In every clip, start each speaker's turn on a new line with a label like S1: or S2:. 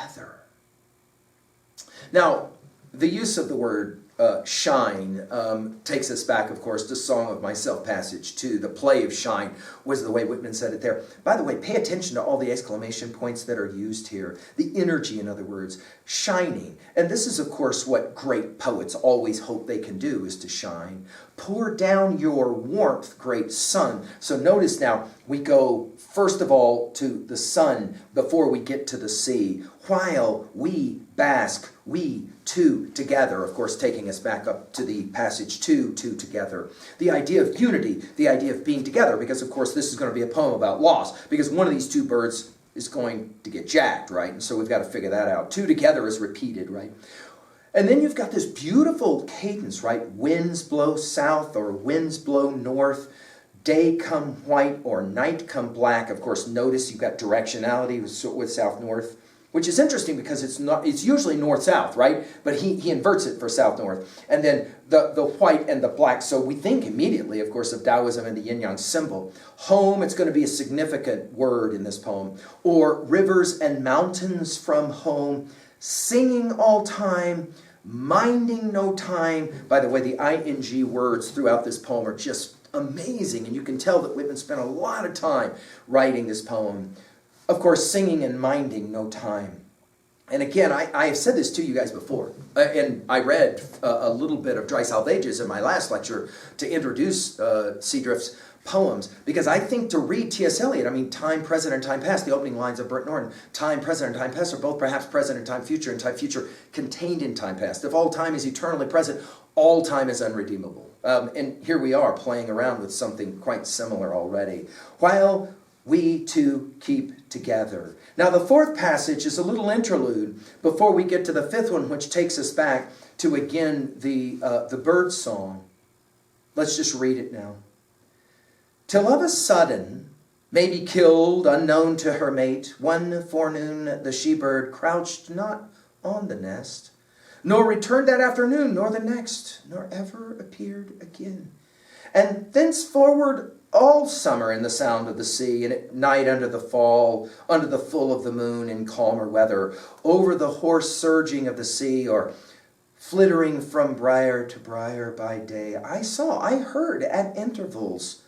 S1: together. Now, the use of the word shine takes us back, of course, to Song of Myself, passage 2. The play of shine was the way Whitman said it there. By the way, pay attention to all the exclamation points that are used here. The energy, in other words, shining. And this is, of course, what great poets always hope they can do, is to shine. Pour down your warmth, great sun. So notice now, we go first of all to the sun before we get to the sea. While we bask, we two together, of course, taking us back up to the passage two together. The idea of unity, the idea of being together, because, of course, this is going to be a poem about loss, because one of these two birds is going to get jacked, right? And so we've got to figure that out. Two together is repeated, right? And then you've got this beautiful cadence, right? Winds blow south or winds blow north. Day come white or night come black. Of course, notice you've got directionality with south-north, which is interesting because it's usually north-south, right? But he inverts it for south-north. And then the white and the black. So we think immediately, of course, of Taoism and the yin-yang symbol. Home, it's going to be a significant word in this poem. Or rivers and mountains from home, singing all time, minding no time. By the way, the ing words throughout this poem are just amazing, and you can tell that Whitman spent a lot of time writing this poem. Of course, singing and minding no time. And again, I have said this to you guys before, and I read a little bit of Dry Salvages in my last lecture to introduce Seadrift's poems, because I think to read T.S. Eliot, I mean, time present and time past, the opening lines of Burnt Norton, time present and time past are both perhaps present and time future contained in time past. If all time is eternally present, all time is unredeemable. And here we are playing around with something quite similar already. While we two keep together. Now the fourth passage is a little interlude before we get to the fifth one, which takes us back to, again, the bird song. Let's just read it now. Till of a sudden, maybe killed, unknown to her mate, one forenoon the she-bird crouched not on the nest, nor returned that afternoon, nor the next, nor ever appeared again. And thenceforward all summer in the sound of the sea, and at night under the full of the moon in calmer weather, over the hoarse surging of the sea, or flittering from briar to briar by day, I heard at intervals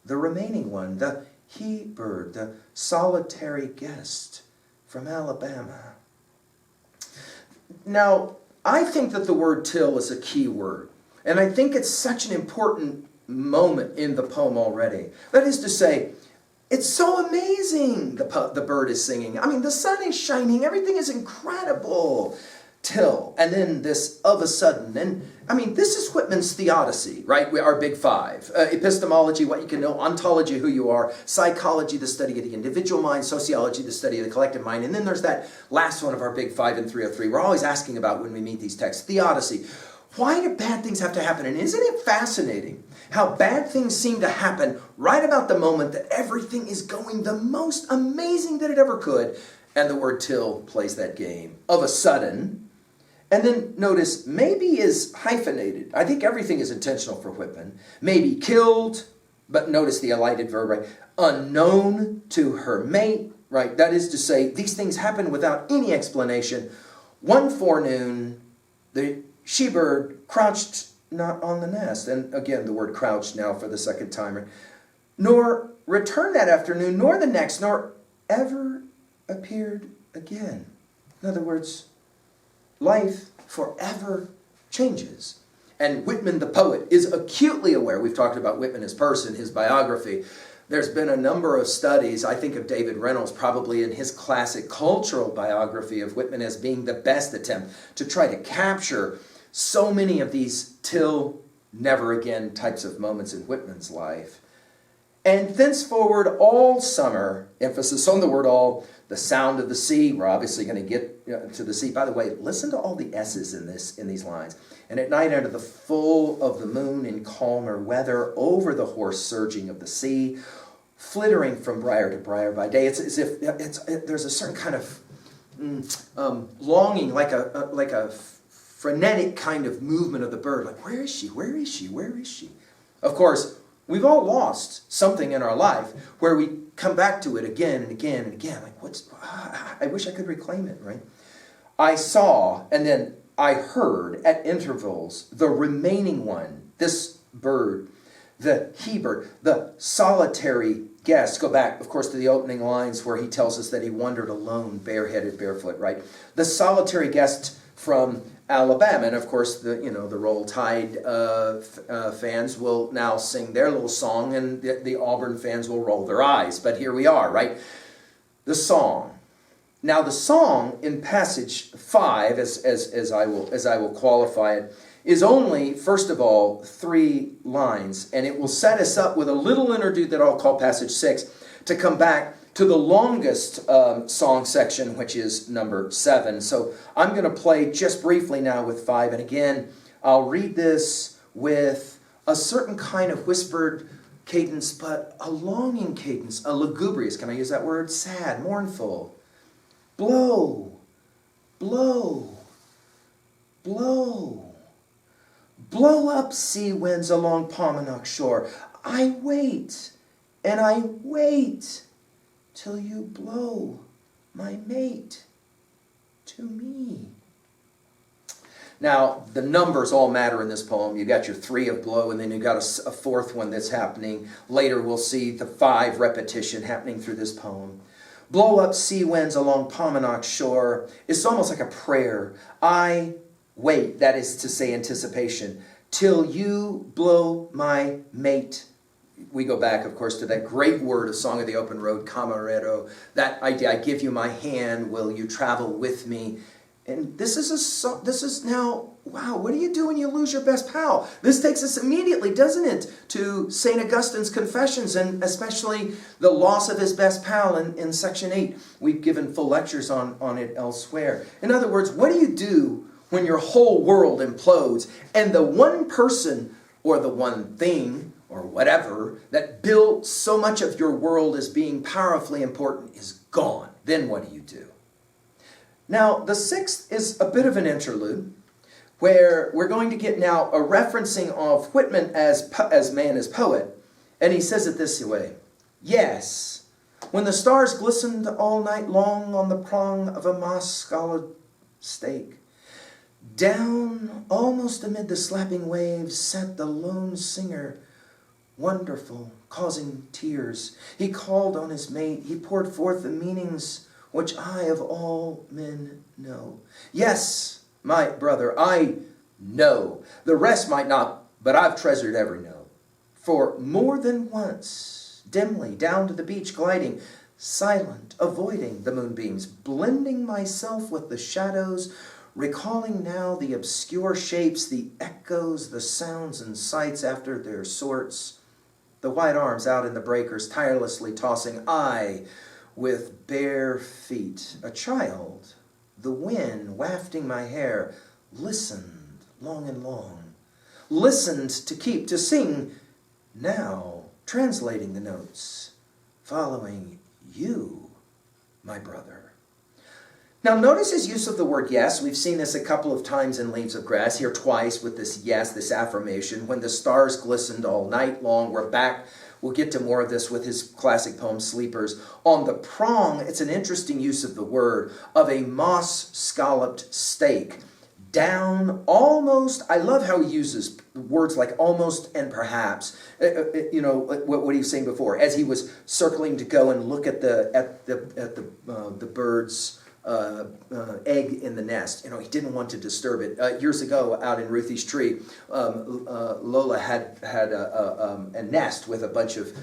S1: the remaining one, the he-bird, the solitary guest from Alabama. Now, I think that the word till is a key word, and I think it's such an important moment in the poem already. That is to say, it's so amazing the bird is singing. I mean, the sun is shining, everything is incredible. Till, and then this of a sudden, and I mean, this is Whitman's theodicy, right? Our big five. Epistemology, what you can know, ontology, who you are, psychology, the study of the individual mind, sociology, the study of the collective mind, and then there's that last one of our big five in 303. We're always asking about when we meet these texts, theodicy. Why do bad things have to happen? And isn't it fascinating how bad things seem to happen right about the moment that everything is going the most amazing that it ever could, and the word till plays that game. Of a sudden. And then notice, maybe is hyphenated. I think everything is intentional for Whitman. Maybe killed, but notice the elided verb, right? Unknown to her mate, right? That is to say, these things happen without any explanation. One forenoon, the she-bird crouched not on the nest. And again, the word crouched now for the second time. Nor returned that afternoon, nor the next, nor ever appeared again. In other words, life forever changes. And Whitman the poet is acutely aware. We've talked about Whitman as person, his biography. There's been a number of studies. I think of David Reynolds probably in his classic cultural biography of Whitman as being the best attempt to try to capture so many of these till never again types of moments in Whitman's life. And thenceforward all summer, emphasis on the word all, the sound of the sea. We're obviously going to get to the sea. By the way, listen to all the S's in these lines. And at night under the full of the moon in calmer weather, over the hoarse surging of the sea, flittering from briar to briar by day. It's as if there's a certain kind of longing, like a frenetic kind of movement of the bird. Like, where is she? Where is she? Where is she? Of course, we've all lost something in our life where we come back to it again and again and again. Like, I wish I could reclaim it, right? I saw, and then I heard at intervals, the remaining one, this bird, the he-bird, the solitary guest. Go back, of course, to the opening lines where he tells us that he wandered alone, bareheaded, barefoot, right? The solitary guest from Alabama. And of course, the Roll Tide fans will now sing their little song, and the Auburn fans will roll their eyes. But here we are, right? The song. Now, the song in passage 5, as I will qualify it, is only, first of all, 3 lines, and it will set us up with a little interlude that I'll call passage 6 to come back to the longest song section, which is number 7. So I'm going to play just briefly now with 5, and again, I'll read this with a certain kind of whispered cadence, but a longing cadence, a lugubrious, can I use that word? Sad, mournful. Blow, blow, blow. Blow up sea winds along Paumanok shore. I wait, and I wait, till you blow my mate to me. Now, the numbers all matter in this poem. You got your 3 of blow, and then you got a 4th one that's happening. Later we'll see the 5 repetition happening through this poem. Blow up sea winds along Paumanok shore. It's almost like a prayer. I wait, that is to say anticipation, till you blow my mate. We go back, of course, to that great word of Song of the Open Road, camarero. That idea, I give you my hand, will you travel with me? And this is now, wow, what do you do when you lose your best pal? This takes us immediately, doesn't it, to St. Augustine's Confessions, and especially the loss of his best pal in section 8. We've given full lectures on it elsewhere. In other words, what do you do when your whole world implodes and the one person or the one thing or whatever that built so much of your world as being powerfully important is gone? Then what do you do? Now, the 6th is a bit of an interlude where we're going to get now a referencing of Whitman as man, as poet, and he says it this way. Yes, when the stars glistened all night long on the prong of a moss-scholar'd stake, down almost amid the slapping waves sat the lone singer, wonderful, causing tears. He called on his mate, he poured forth the meanings which I of all men know. Yes, my brother, I know. The rest might not, but I've treasured every note. For more than once, dimly down to the beach gliding, silent, avoiding the moonbeams, blending myself with the shadows, recalling now the obscure shapes, the echoes, the sounds and sights after their sorts, the white arms out in the breakers, tirelessly tossing, I, with bare feet, a child, the wind wafting my hair, listened long and long, listened to keep, to sing, now translating the notes, following you, my brother. Now notice his use of the word yes. We've seen this a couple of times in Leaves of Grass, here twice with this yes, this affirmation. When the stars glistened all night long, we're back. We'll get to more of this with his classic poem, Sleepers. On the prong, it's an interesting use of the word, of a moss-scalloped stake. Down almost, I love how he uses words like almost and perhaps. What he was saying before, as he was circling to go and look at the bird's egg in the nest. He didn't want to disturb it. Years ago, out in Ruthie's tree, Lola had a nest with a bunch of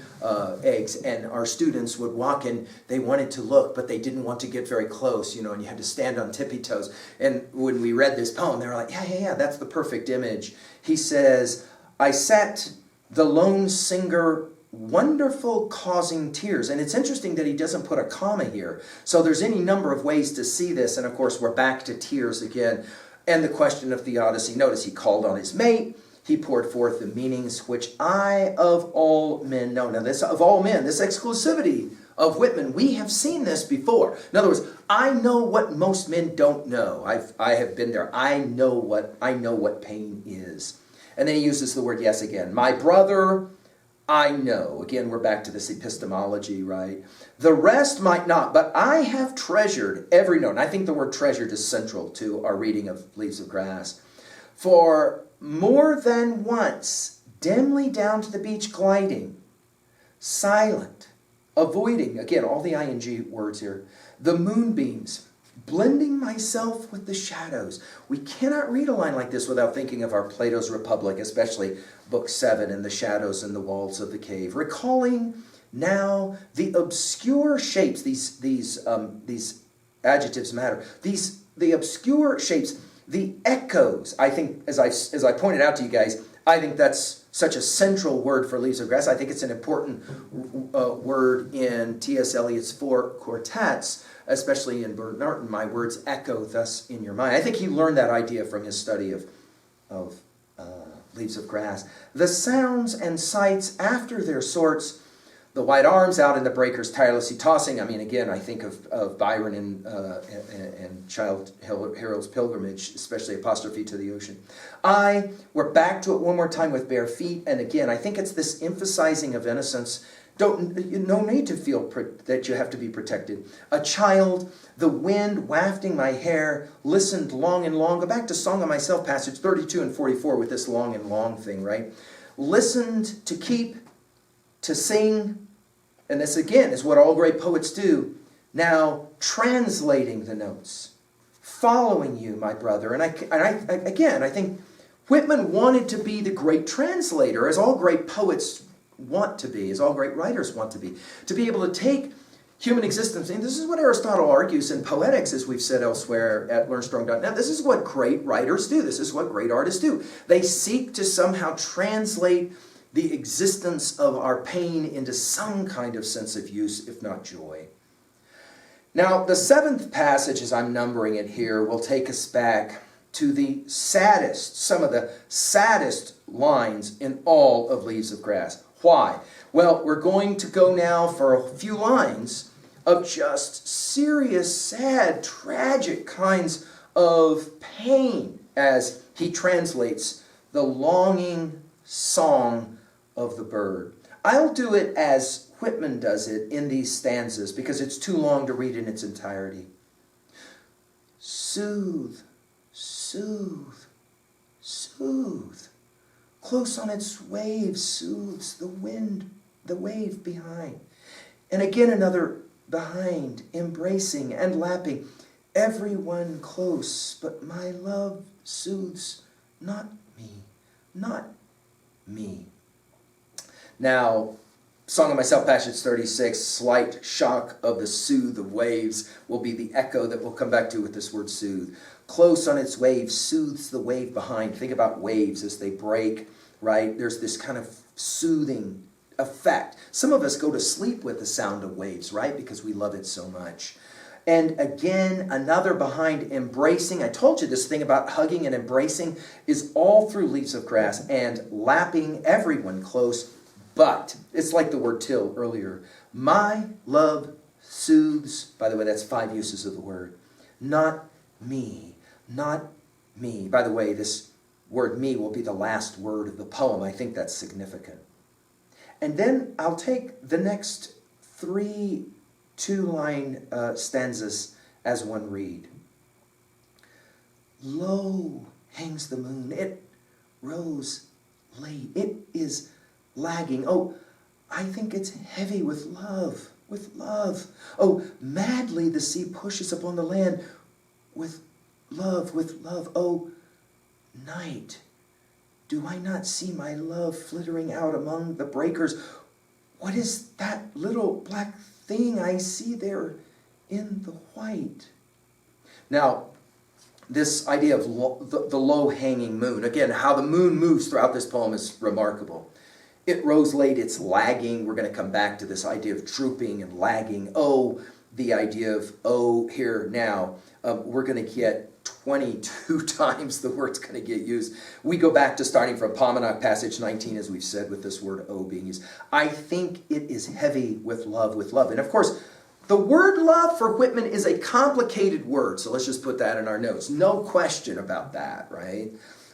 S1: eggs, and our students would walk in. They wanted to look, but they didn't want to get very close, and you had to stand on tippy toes. And when we read this poem, they were like, yeah, that's the perfect image. He says, I sat the lone singer wonderful, causing tears. And it's interesting that he doesn't put a comma here. So there's any number of ways to see this. And of course, we're back to tears again. And the question of theodicy. Notice he called on his mate. He poured forth the meanings which I of all men know. Now this of all men, this exclusivity of Whitman, we have seen this before. In other words, I know what most men don't know. I have been there. I know what pain is. And then he uses the word yes again. My brother, I know. Again, we're back to this epistemology, right? The rest might not, but I have treasured every note. And I think the word treasured is central to our reading of Leaves of Grass. For more than once, dimly down to the beach gliding, silent, avoiding, again, all the ing words here, the moonbeams, blending myself with the shadows. We cannot read a line like this without thinking of our Plato's Republic, especially Book 7 and the shadows and the walls of the cave. Recalling now the obscure shapes, these adjectives matter, the obscure shapes, the echoes. I think, as I pointed out to you guys, I think that's such a central word for Leaves of Grass. I think it's an important word in T.S. Eliot's 4 quartets, especially in Bernarton. My words echo thus in your mind. I think he learned that idea from his study of Leaves of Grass. The sounds and sights after their sorts, the white arms out in the breakers tirelessly tossing. I mean, again, I think of Byron and Childe Harold's Pilgrimage, especially Apostrophe to the Ocean. We're back to it one more time with bare feet. And again, I think it's this emphasizing of innocence. No need to feel that you have to be protected. A child, the wind wafting my hair, listened long and long. Go back to Song of Myself, passage 32 and 44 with this long and long thing, right? Listened to keep, to sing, and this again is what all great poets do. Now translating the notes, following you, my brother. And I think Whitman wanted to be the great translator, as all great poets want to be, as all great writers want to be able to take human existence. And this is what Aristotle argues in Poetics, as we've said elsewhere at learnstrong.net. This is what great writers do. This is what great artists do. They seek to somehow translate the existence of our pain into some kind of sense of use, if not joy. Now, the 7th passage, as I'm numbering it here, will take us back to the saddest, some of the saddest lines in all of Leaves of Grass. Why? Well, we're going to go now for a few lines of just serious, sad, tragic kinds of pain as he translates the longing song of the bird. I'll do it as Whitman does it in these stanzas because it's too long to read in its entirety. Soothe, soothe, soothe. Close on its waves soothes the wind, the wave behind. And again another behind, embracing and lapping. Everyone close, but my love soothes not me, not me. Now, Song of Myself, passage 36, slight shock of the soothe of waves will be the echo that we'll come back to with this word soothe. Close on its waves soothes the wave behind. Think about waves as they break, right? There's this kind of soothing effect. Some of us go to sleep with the sound of waves, right? Because we love it so much. And again, another behind, embracing. I told you this thing about hugging and embracing is all through Leaves of Grass, and lapping everyone close. But it's like the word till earlier. My love soothes, by the way, that's 5 uses of the word. Not me, not me. By the way, this word me will be the last word of the poem. I think that's significant. And then I'll take the next 3 two-line stanzas as one read. Low hangs the moon. It rose late. It is lagging. Oh, I think it's heavy with love, with love. Oh, madly the sea pushes upon the land with love, with love. Oh, night, do I not see my love flittering out among the breakers? What is that little black thing I see there in the white? Now, this idea of the low-hanging moon, again, how the moon moves throughout this poem is remarkable. It rose late, it's lagging. We're going to come back to this idea of drooping and lagging. Oh, the idea of oh, here, now. We're going to get 22 times the word's going to get used. We go back to starting from Paumanok, passage 19, as we've said, with this word oh being used. I think it is heavy with love, with love. And of course, the word love for Whitman is a complicated word, so let's just put that in our notes. No question about that, right?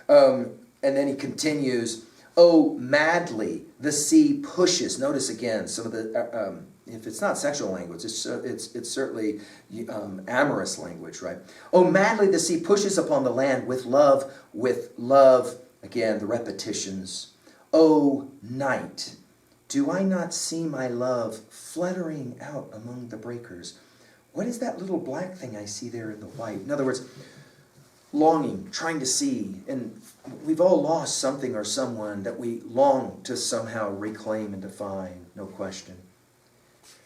S1: And then he continues, Oh, madly the sea pushes. Notice again some of the, if it's not sexual language, it's certainly amorous language, right? Oh, madly the sea pushes upon the land with love, with love. Again, the repetitions. Oh, night, do I not see my love fluttering out among the breakers? What is that little black thing I see there in the white? In other words, longing, trying to see, and we've all lost something or someone that we long to somehow reclaim and define, no question.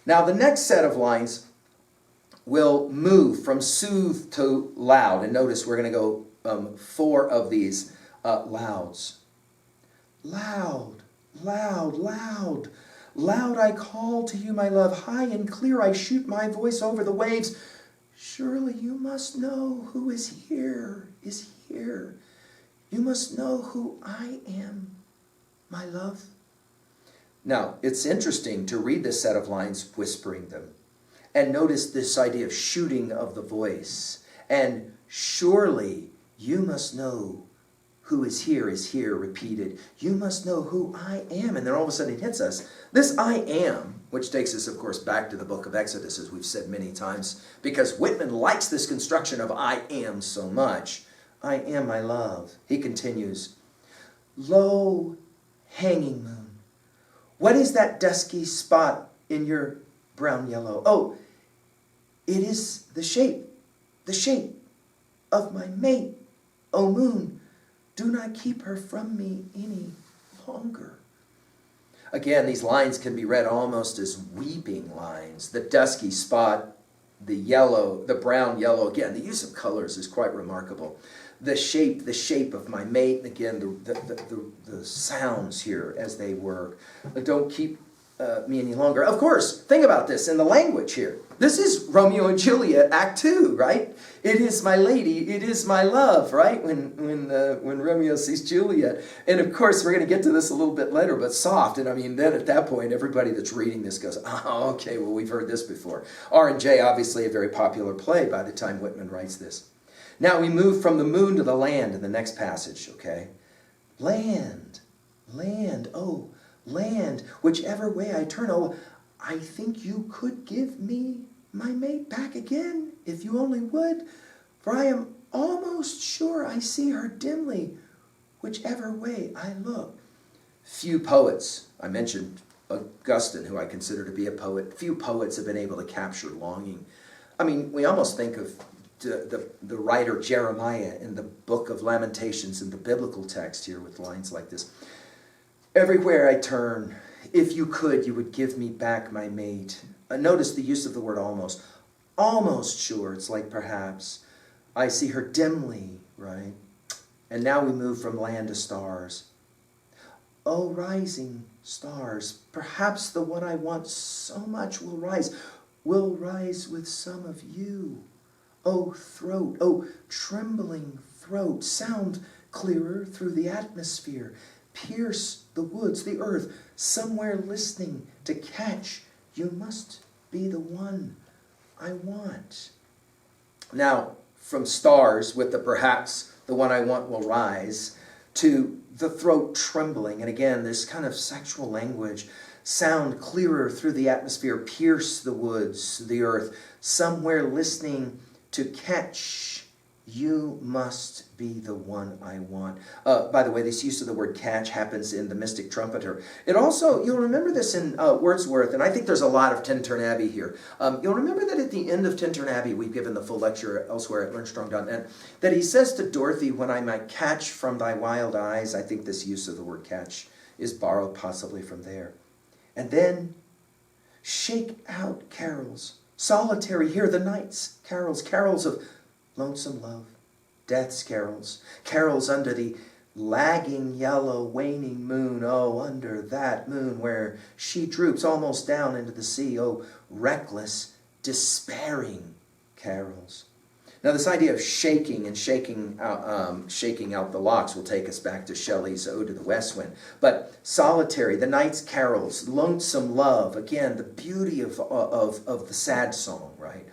S1: Now the next set of lines will move from soothe to loud, and notice we're going to go 4 of these louds. Loud, loud, loud, loud I call to you, my love, high and clear I shoot my voice over the waves. Surely you must know who is here, is here. You must know who I am, my love. Now, it's interesting to read this set of lines whispering them. And notice this idea of shooting of the voice. And surely you must know who is here, repeated. You must know who I am. And then all of a sudden it hits us. This I am, which takes us, of course, back to the book of Exodus, as we've said many times, because Whitman likes this construction of I am so much. I am my love. He continues, low hanging moon, what is that dusky spot in your brown yellow? Oh, it is the shape of my mate. Oh, moon, do not keep her from me any longer. Again, these lines can be read almost as weeping lines. The dusky spot, the yellow, the brown yellow. Again, the use of colors is quite remarkable. The shape of my mate. Again, the sounds here as they work. Don't keep me any longer. Of course, think about this in the language here. This is Romeo and Juliet, Act 2, right? It is my lady, it is my love, right? When Romeo sees Juliet. And of course, we're going to get to this a little bit later, but soft. And I mean, then at that point, everybody that's reading this goes, oh, okay, well, we've heard this before. R&J, obviously a very popular play by the time Whitman writes this. Now we move from the moon to the land in the next passage, okay? Land, land, oh, land, whichever way I turn, oh, I think you could give me my mate back again, if you only would, for I am almost sure I see her dimly, whichever way I look. Few poets, I mentioned Augustine, who I consider to be a poet, few poets have been able to capture longing. I mean, we almost think of the writer Jeremiah in the book of Lamentations in the biblical text here with lines like this. Everywhere I turn, if you could, you would give me back my mate. Notice the use of the word almost. Almost sure, it's like perhaps. I see her dimly, right? And now we move from land to stars. Oh, rising stars, perhaps the one I want so much will rise with some of you. Oh, throat, oh, trembling throat, sound clearer through the atmosphere. Pierce the woods, the earth, somewhere listening to catch. You must be the one I want. Now, from stars with the perhaps the one I want will rise to the throat trembling. And again, this kind of sexual language. Sound clearer through the atmosphere. Pierce the woods, the earth, somewhere listening to catch. You must be the one I want. By the way, this use of the word catch happens in The Mystic Trumpeter. It also, you'll remember this in Wordsworth, and I think there's a lot of Tintern Abbey here. You'll remember that at the end of Tintern Abbey, we've given the full lecture elsewhere at learnstrong.net, that he says to Dorothy, when I might catch from thy wild eyes, I think this use of the word catch is borrowed possibly from there. And then, shake out carols, solitary, hear the night's carols, carols of lonesome love, death's carols, carols under the lagging yellow waning moon, oh, under that moon where she droops almost down into the sea, oh, reckless, despairing carols. Now this idea of shaking and shaking out the locks will take us back to Shelley's Ode to the West Wind. But solitary, the night's carols, lonesome love, again, the beauty of the sad song, right?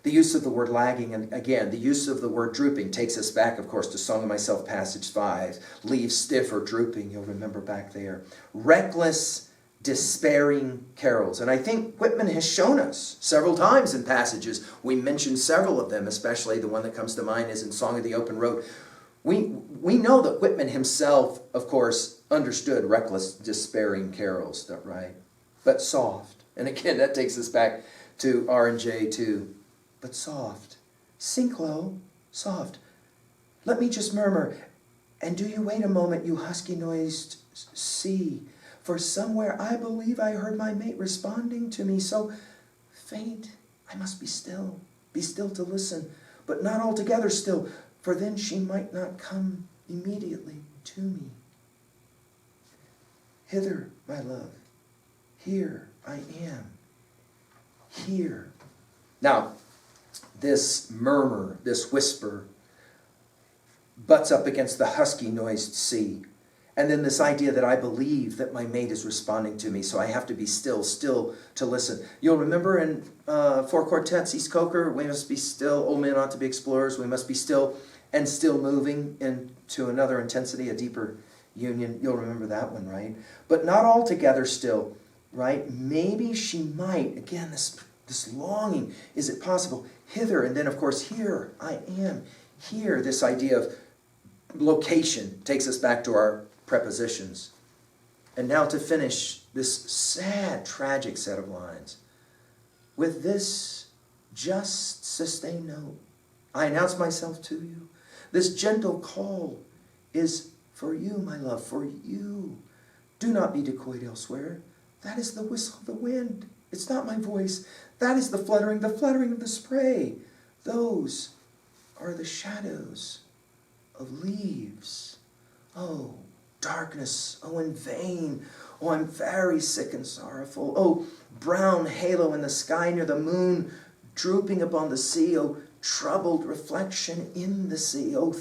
S1: The use of the word lagging, and again, the use of the word drooping takes us back, of course, to Song of Myself, passage 5. Leaves stiff or drooping, you'll remember back there. Reckless, despairing carols. And I think Whitman has shown us several times in passages. We mentioned several of them, especially the one that comes to mind is in Song of the Open Road. We know that Whitman himself, of course, understood reckless, despairing carols, right? But soft. And again, that takes us back to R&J too. But soft. Sink low, soft. Let me just murmur, and do you wait a moment, you husky-noised sea, for somewhere I believe I heard my mate responding to me, so faint I must be still to listen, but not altogether still, for then she might not come immediately to me. Hither, my love, here I am, here. Now, this murmur, this whisper, butts up against the husky-noised sea. And then this idea that I believe that my mate is responding to me, so I have to be still to listen. You'll remember in Four Quartets, East Coker, we must be still, old men ought to be explorers, we must be still, and still moving into another intensity, a deeper union. You'll remember that one, right? But not altogether still, right? Maybe she might, again, this longing, is it possible? Hither, and then of course here, I am, here. This idea of location takes us back to our prepositions. And now to finish this sad, tragic set of lines. With this just sustained note, I announce myself to you. This gentle call is for you, my love, for you. Do not be decoyed elsewhere. That is the whistle of the wind. It's not my voice. That is the fluttering of the spray. Those are the shadows of leaves. Oh, darkness, oh, in vain. Oh, I'm very sick and sorrowful. Oh, brown halo in the sky near the moon, drooping upon the sea. Oh, troubled reflection in the sea. Oh,